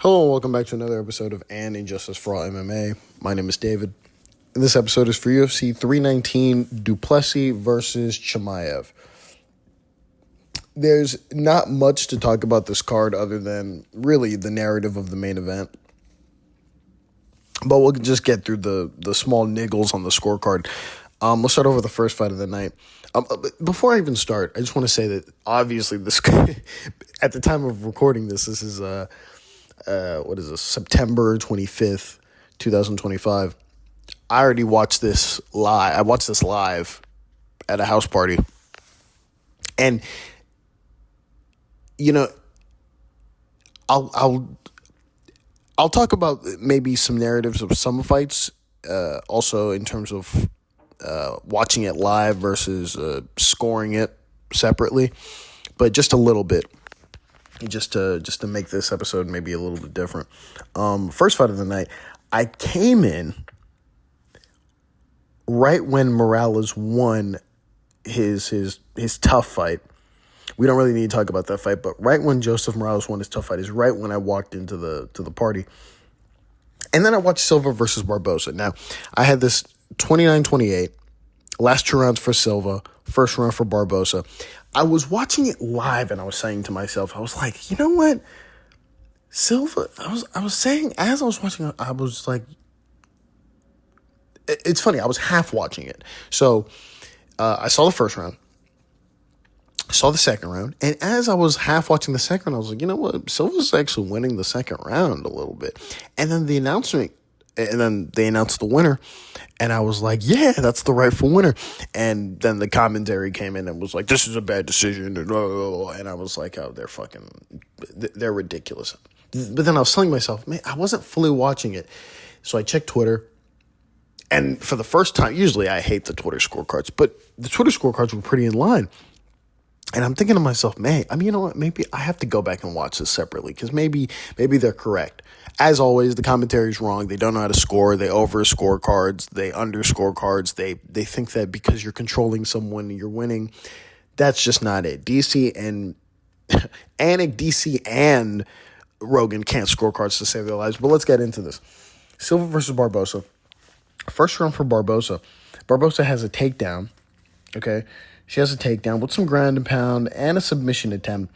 Hello and welcome back to another episode of Injustice For All MMA. My name is David, and this episode is for UFC 319 Plessis V Chimaev. There's not much to talk about this card other than really the narrative of the main event. But we'll just get through the small niggles on the scorecard. Let's start over the first fight of the night. Before I even start, I just want to say that obviously this at the time of recording this is September 25th, 2025. I already watched this live. I watched this live at a house party. And you know, I'll talk about maybe some narratives of some fights, also in terms of watching it live versus scoring it separately, but just a little bit, just to make this episode maybe a little bit different. First fight of the night, I came in right when Morales won his tough fight. We don't really need to talk about that fight, but right when Joseph Morales won his tough fight is right when I walked into the party. And then I watched Silva versus Barboza. Now, I had this 29-28, last two rounds for Silva, first round for Barboza. I was watching it live and I was saying to myself, I was like, you know what? Silva, I was saying, as I was watching it, I was like, it's funny, I was half watching it. So I saw the first round. Saw the second round, and as I was half watching the second round, I was like, you know what? Silva's actually winning the second round a little bit. And then they announced the winner, and I was like, yeah, that's the rightful winner. And then the commentary came in and was like, this is a bad decision, and I was like, oh, they're ridiculous. But then I was telling myself, man, I wasn't fully watching it. So I checked Twitter, and for the first time, usually I hate the Twitter scorecards, but the Twitter scorecards were pretty in line. And I'm thinking to myself, man, you know what? Maybe I have to go back and watch this separately because maybe they're correct. As always, the commentary is wrong. They don't know how to score. They overscore cards. They underscore cards. They think that because you're controlling someone, you're winning. That's just not it. DC and Rogan can't score cards to save their lives. But let's get into this. Silva versus Barboza. First round for Barboza. Barboza has a takedown. Okay. She has a takedown with some ground and pound and a submission attempt.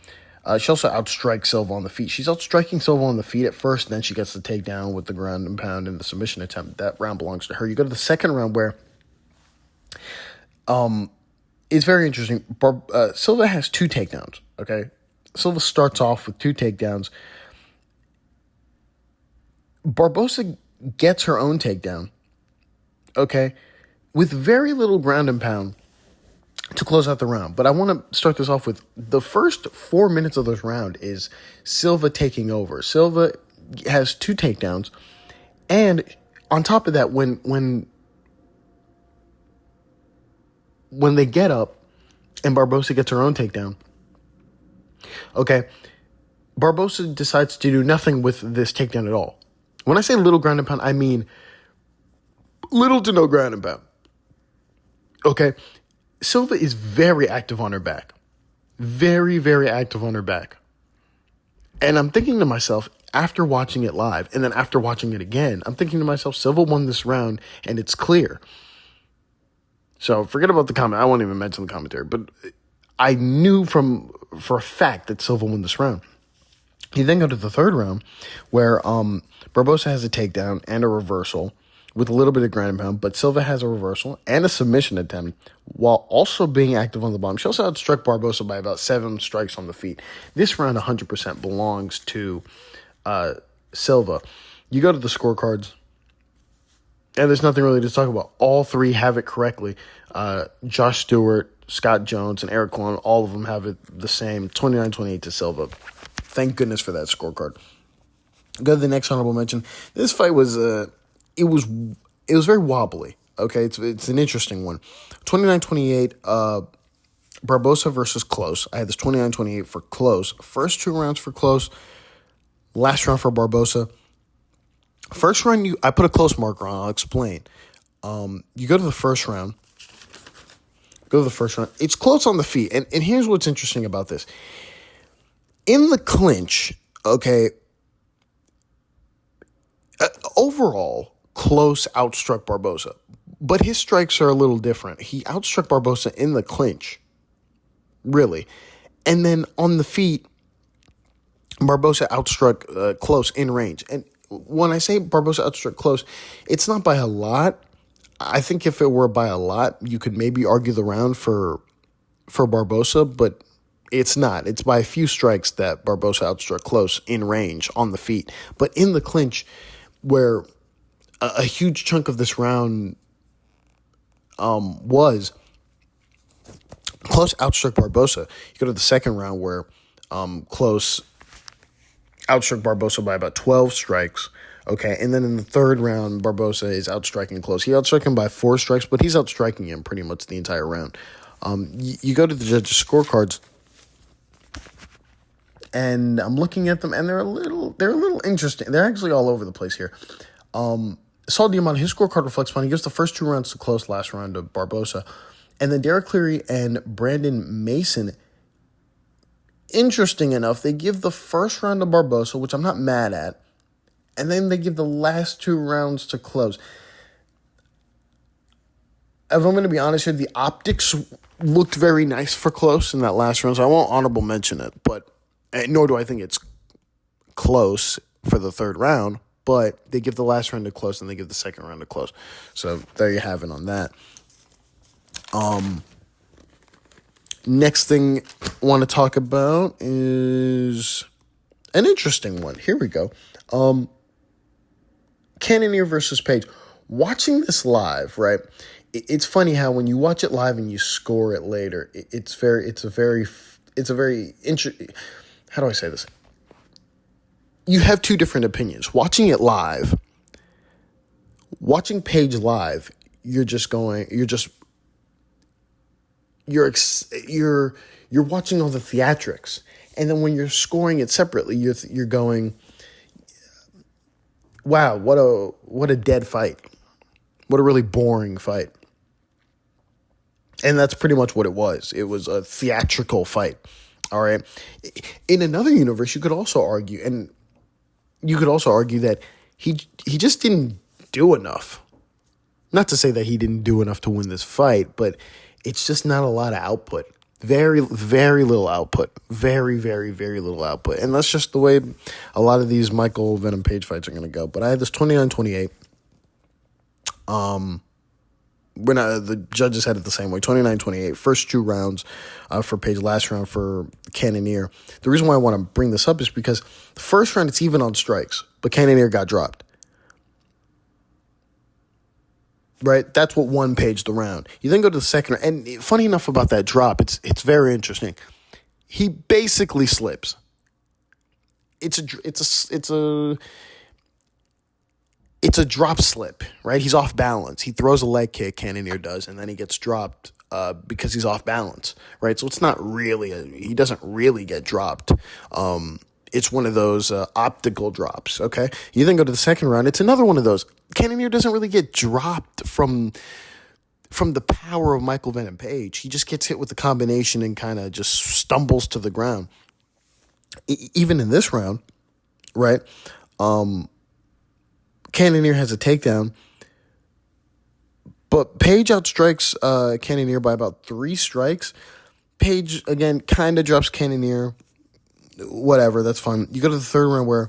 She also outstrikes Silva on the feet. She's outstriking Silva on the feet at first, then she gets the takedown with the ground and pound and the submission attempt. That round belongs to her. You go to the second round where it's very interesting. Silva has two takedowns, okay? Silva starts off with two takedowns. Barboza gets her own takedown, okay, with very little ground and pound to close out the round. But I want to start this off with the first 4 minutes of this round is Silva taking over. Silva has two takedowns. And on top of that, when they get up and Barboza gets her own takedown, okay, Barboza decides to do nothing with this takedown at all. When I say little ground and pound, I mean little to no ground and pound. Okay? Silva is very active on her back. Very, very active on her back. And I'm thinking to myself, after watching it live, and then after watching it again, I'm thinking to myself, Silva won this round, and it's clear. So forget about the comment. I won't even mention the commentary. But I knew for a fact that Silva won this round. You then go to the third round, where Barboza has a takedown and a reversal, with a little bit of ground and pound, but Silva has a reversal and a submission attempt while also being active on the bottom. She also outstruck Barboza by about 7 strikes on the feet. This round 100% belongs to Silva. You go to the scorecards, and there's nothing really to talk about. All three have it correctly. Josh Stewart, Scott Jones, and Eric Colon, all of them have it the same, 29-28 to Silva. Thank goodness for that scorecard. Go to the next honorable mention. This fight was... It was very wobbly, okay? It's an interesting one. 29-28, Barboza versus Klose. I had this 29-28 for Klose. First 2 rounds for Klose. Last round for Barboza. First round, I put a close marker on. I'll explain. You go to the first round. It's close on the feet. And here's what's interesting about this. In the clinch, okay, overall, Klose outstruck Barbosa. But his strikes are a little different. He outstruck Barbosa in the clinch. Really. And then on the feet, Barbosa outstruck Klose in range. And when I say Barbosa outstruck Klose, it's not by a lot. I think if it were by a lot, you could maybe argue the round for Barbosa, but it's not. It's by a few strikes that Barbosa outstruck Klose in range on the feet. But in the clinch, where a huge chunk of this round was, Klose outstruck Barbosa. You go to the second round where Klose outstruck Barbosa by about 12 strikes. Okay, and then in the third round, Barbosa is outstriking Klose. He outstruck him by 4 strikes, but he's outstriking him pretty much the entire round. You go to the judges' scorecards, and I'm looking at them, and they're a little interesting. They're actually all over the place here. Saul Diamant, his scorecard reflects fine. He gives the first 2 rounds to Klose, last round to Barbosa. And then Derek Cleary and Brandon Mason, interesting enough, they give the first round to Barbosa, which I'm not mad at, and then they give the last 2 rounds to Klose. If I'm going to be honest here, the optics looked very nice for Klose in that last round, so I won't honorable mention it, but nor do I think it's close for the third round, but they give the last round to Klose and they give the second round to Klose. So there you have it on that. Next thing I want to talk about is an interesting one. Here we go. Cannonier versus Page. Watching this live, right? It's funny how when you watch it live and you score it later, it's a very how do I say this? You have 2 different opinions. Watching it live, watching Page live, you're watching all the theatrics, and then when you're scoring it separately, you're going, wow, what a dead fight, what a really boring fight, and that's pretty much what it was. It was a theatrical fight. All right. In another universe, you could also argue that he just didn't do enough. Not to say that he didn't do enough to win this fight, but it's just not a lot of output. Very, very little output. Very, very, very little output. And that's just the way a lot of these Michael Venom Page fights are going to go. But I had this 29-28. The judges had it the same way, 29-28. First 2 rounds for Page, last round for Cannonier. The reason why I want to bring this up is because the first round, it's even on strikes, but Cannonier got dropped. Right? That's what won Page the round. You then go to the second round, and funny enough about that drop, it's very interesting. He basically slips. It's a drop slip, right? He's off balance. He throws a leg kick, Cannonier does, and then he gets dropped because he's off balance, right? So it's not really he doesn't really get dropped. It's one of those optical drops, okay? You then go to the second round. It's another one of those. Cannonier doesn't really get dropped from the power of Michael Venom Page. He just gets hit with the combination and kind of just stumbles to the ground. Even in this round, right? Cannonier has a takedown, but Page outstrikes Cannonier by about 3 strikes. Page, again, kind of drops Cannonier. Whatever, that's fine. You go to the third round where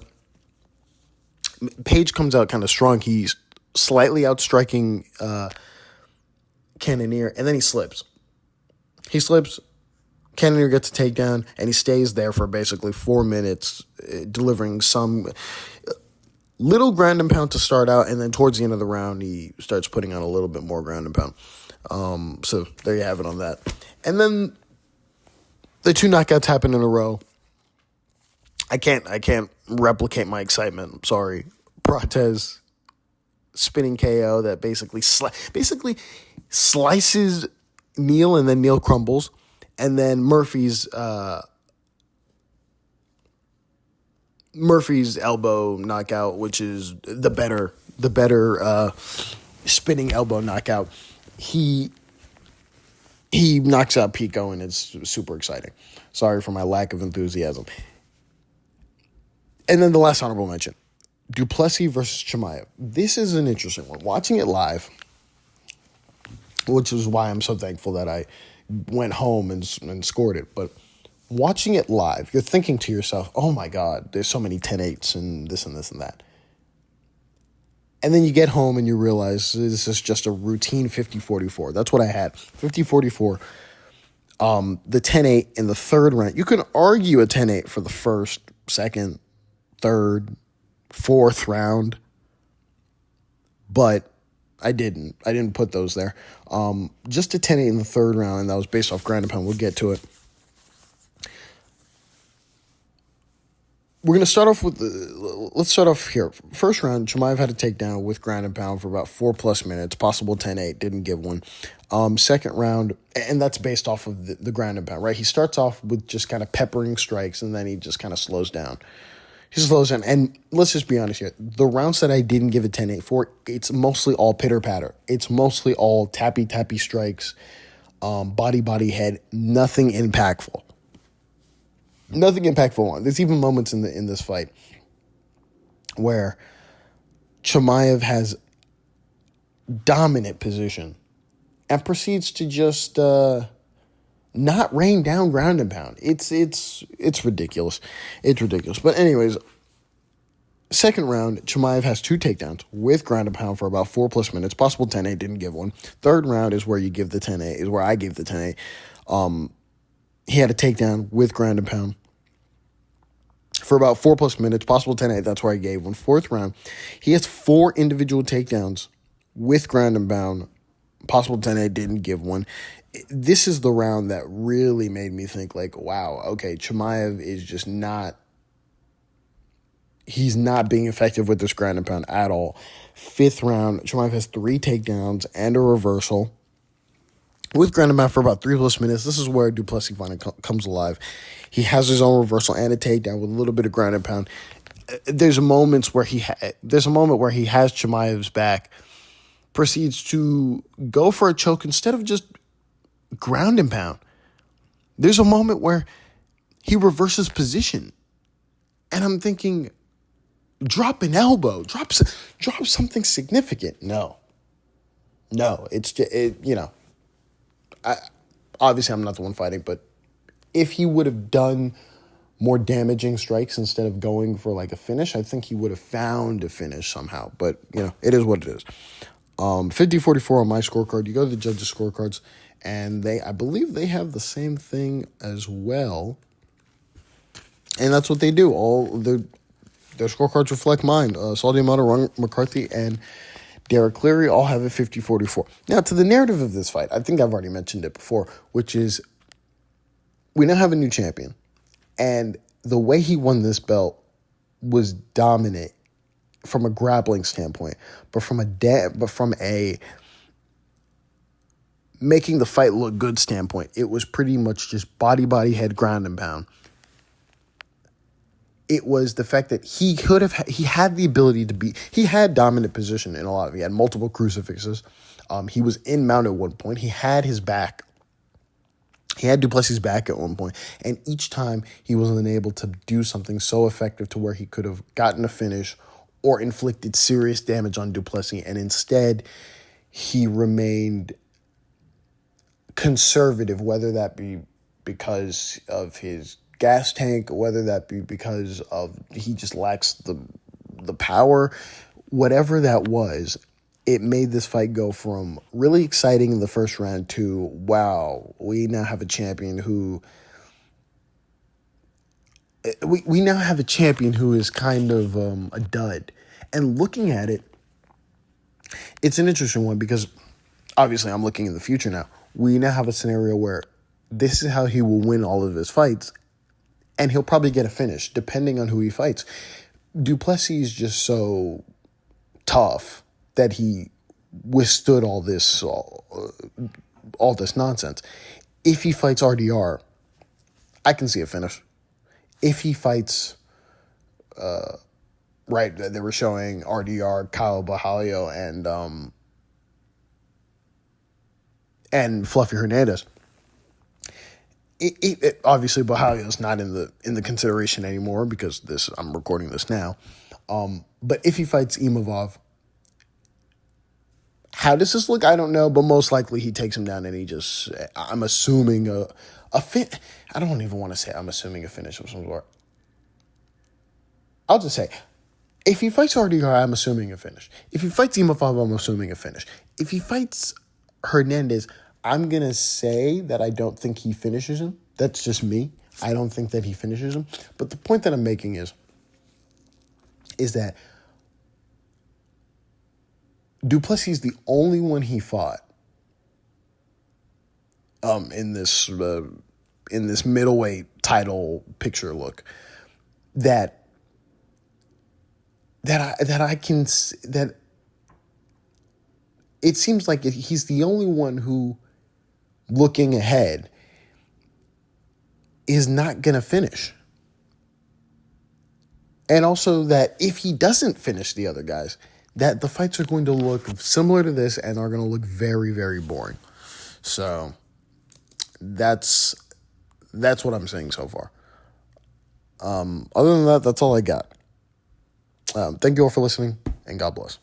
Page comes out kind of strong. He's slightly outstriking Cannonier, and then he slips. Cannonier gets a takedown, and he stays there for basically 4 minutes, delivering some little ground and pound to start out, and then towards the end of the round, he starts putting on a little bit more ground and pound. So there you have it on that. And then the 2 knockouts happen in a row. I can't replicate my excitement. I'm sorry. Prates spinning KO that basically slices Neal, and then Neal crumbles, and then Murphy's elbow knockout, which is the better spinning elbow knockout. He knocks out Pico, and it's super exciting. Sorry for my lack of enthusiasm. And then the last honorable mention, Du Plessis versus Chimaev. This is an interesting one. Watching it live, which is why I'm so thankful that I went home and scored it. But watching it live, you're thinking to yourself, oh my God, there's so many 10-8s and this and this and that. And then you get home and you realize this is just a routine 50-44. That's what I had. 50-44. The 10-8 in the third round. You can argue a 10-8 for the first, second, third, fourth round. But I didn't. I didn't put those there. Just a 10-8 in the third round, and that was based off ground and pound. We'll get to it. We're going to start off with let's start off here. First round, Chimaev had a takedown with ground and pound for about 4+ minutes, possible 10-8, didn't give one. Second round, and that's based off of the ground and pound, right? He starts off with just kind of peppering strikes, and then he just kind of slows down. He slows down, and let's just be honest here. The rounds that I didn't give a 10-8 for, it's mostly all pitter-patter. It's mostly all tappy strikes, body, head, nothing impactful. Nothing impactful. There's even moments in this fight where Chimaev has dominant position and proceeds to just not rain down ground and pound. It's ridiculous. It's ridiculous. But anyways, second round, Chimaev has 2 takedowns with ground and pound for about 4+ minutes. Possible 10-8, didn't give one. Third round is where you give the 10-8, is where I gave the 10-8. He had a takedown with ground and pound for about 4+ minutes, possible 10-8. That's where I gave one. Fourth round, he has 4 individual takedowns with ground and pound, possible 10-8, didn't give one. This is the round that really made me think, like, wow, okay, Chimaev is just not, he's not being effective with this ground and pound at all. Fifth round, Chimaev has 3 takedowns and a reversal with ground and pound for about 3+ minutes. This is where Du Plessis finally comes alive. He has his own reversal and a takedown with a little bit of ground and pound. There's a moment where he has Chimaev's back, proceeds to go for a choke instead of just ground and pound. There's a moment where he reverses position, and I'm thinking, drop an elbow, drop something significant. No, it's just, obviously I'm not the one fighting, but if he would have done more damaging strikes instead of going for like a finish, I think he would have found a finish somehow. But, it is what it is. 50-44 on my scorecard. You go to the judges' scorecards, and I believe they have the same thing as well. And that's what they do. All their scorecards reflect mine. Saul D'Amato, Ron McCarthy, and Derek Cleary all have a 50-44. Now, to the narrative of this fight, I think I've already mentioned it before, which is we now have a new champion. And the way he won this belt was dominant from a grappling standpoint, but from a making the fight look good standpoint, it was pretty much just body, head, ground and pound. It was the fact that he had the ability to be, he had dominant position in a lot of, he had multiple crucifixes. He was in mount at one point. He had his back. He had Du Plessis' back at one point, and each time he wasn't able to do something so effective to where he could have gotten a finish or inflicted serious damage on Du Plessis, and instead he remained conservative, whether that be because of his gas tank, whether that be because of he just lacks the power, whatever that was. It made this fight go from really exciting in the first round to, wow, we now have a champion who is kind of a dud. And looking at it, it's an interesting one because obviously I'm looking in the future now. We now have a scenario where this is how he will win all of his fights, and he'll probably get a finish depending on who he fights. Du Plessis is just so tough that he withstood all this nonsense. If he fights RDR, I can see a finish. If he fights, they were showing RDR, Kyle Bahalio, and Fluffy Hernandez. It obviously Bahalio is not in the consideration anymore because I'm recording this now. But if he fights Imavov, how does this look? I don't know, but most likely he takes him down and he just, I'm assuming I don't even want to say I'm assuming a finish of some sort. I'll just say, if he fights RDR, I'm assuming a finish. If he fights Imavov, I'm assuming a finish. If he fights Hernandez, I'm going to say that I don't think he finishes him. That's just me. I don't think that he finishes him. But the point that I'm making is that Duplessis is the only one he fought in this middleweight title picture look that it seems like he's the only one who, looking ahead, is not going to finish. And also that if he doesn't finish the other guys, that the fights are going to look similar to this and are going to look very, very boring. So that's what I'm saying so far. Other than that, that's all I got. Thank you all for listening, and God bless.